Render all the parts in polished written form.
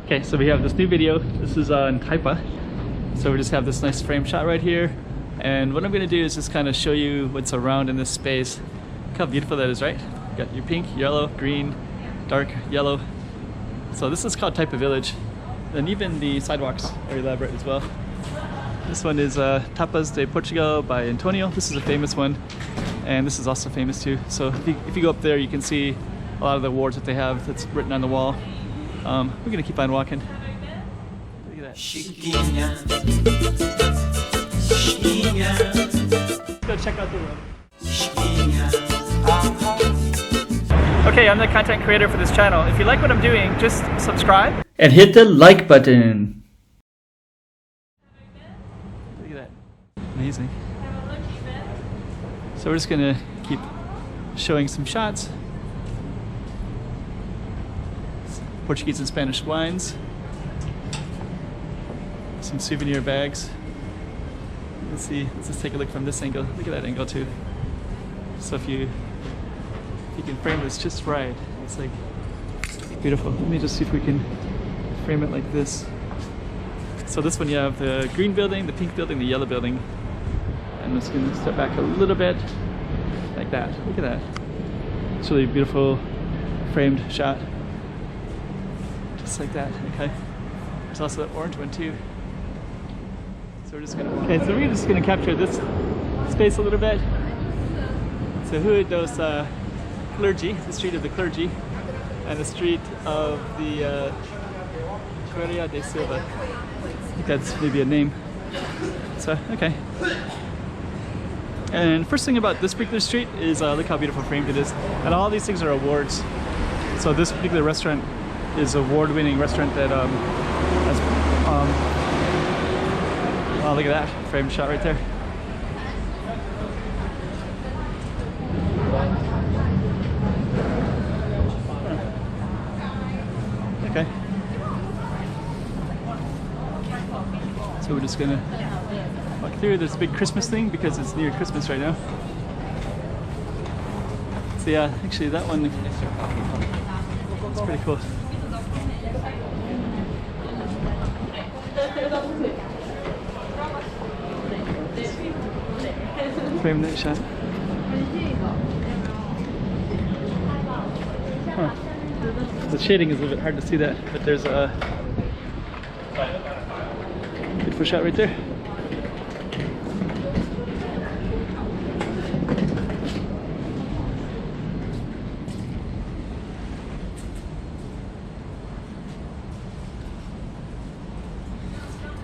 Okay, so we have this new video. This is in Taipa. So we just have this nice frame shot right here. And what I'm gonna do is just kind of show you what's around in this space. Look how beautiful that is, right? You got your pink, yellow, green, dark yellow. So this is called Taipa Village. And even the sidewalks are elaborate as well. This one is Tapas de Portugal by Antonio. This is a famous one. And this is also famous too. So if you go up there, you can see a lot of the awards that they have that's written on the wall. We're gonna keep on walking. Look at that. Go check out the room. Okay, I'm the content creator for this channel. If you like what I'm doing, just subscribe and hit the like button. Look at that. Amazing. So we're just gonna keep showing some shots. Portuguese and Spanish wines. Some souvenir bags. Let's see, let's just take a look from this angle. Look at that angle too. So if you can frame this just right, it's like beautiful. Let me just see if we can frame it like this. So this one you have the green building, the pink building, the yellow building. I'm just gonna step back a little bit, like that. Look at that. It's really a beautiful framed shot. Just like that, okay. There's also that orange one too. So we're just gonna, okay, so we're just gonna capture this space a little bit. So who those clergy, the street of the clergy, and the street of the Correia de Silva. I think that's maybe a name. So, okay. And first thing about this particular street is look how beautiful framed it is. And all these things are awards. So this particular restaurant is an award-winning restaurant that has, oh, look at that framed shot right there. Okay. So we're just gonna walk through this big Christmas thing because it's near Christmas right now. So yeah, actually that one, it's pretty cool. Frame that shot. Huh. The shading is a little bit hard to see that, but there's a beautiful shot right there.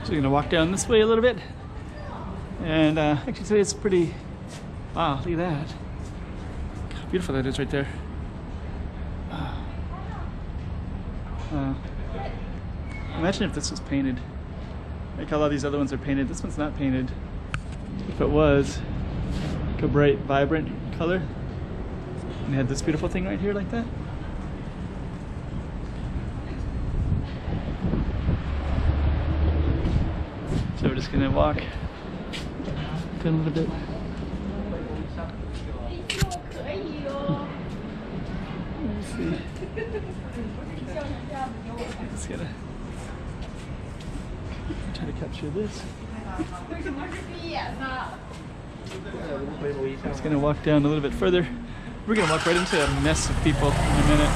So you're gonna walk down this way a little bit, and actually today it's pretty. Wow, look at that! How beautiful that is right there. Imagine if this was painted. Like how a lot of these other ones are painted. This one's not painted. If it was, like a bright, vibrant color, and it had this beautiful thing right here like that. So we're just gonna walk a little bit. Let's see. Just gotta try to capture this. Just gonna walk down a little bit further. We're gonna walk right into a mess of people in a minute.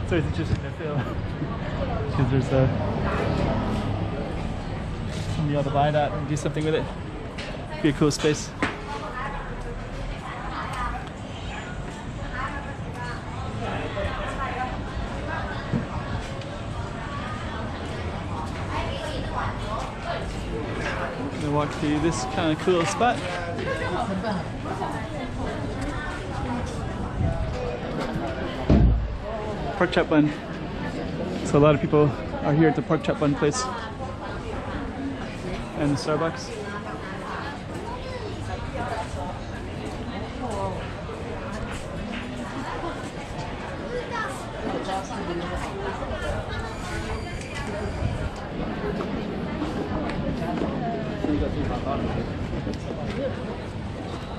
It's always interesting to film because there's somebody ought to buy that and do something with it. Be a cool space. I'm gonna walk through this kind of cool spot. Pork chop bun. So a lot of people are here at the pork chop bun place and the Starbucks.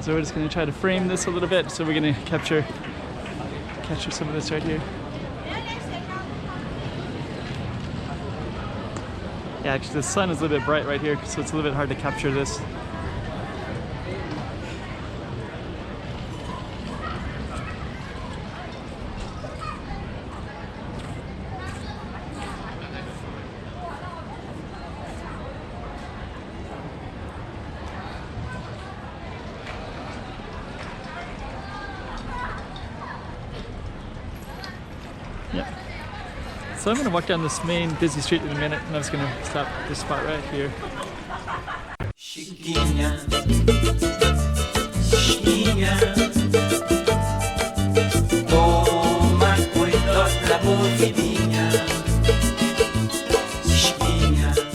So we're just going to try to frame this a little bit. So we're going to capture some of this right here. Yeah, actually the sun is a little bit bright right here, so it's a little bit hard to capture this. Yep. So I'm going to walk down this main busy street in a minute, and I'm just going to stop at this spot right here.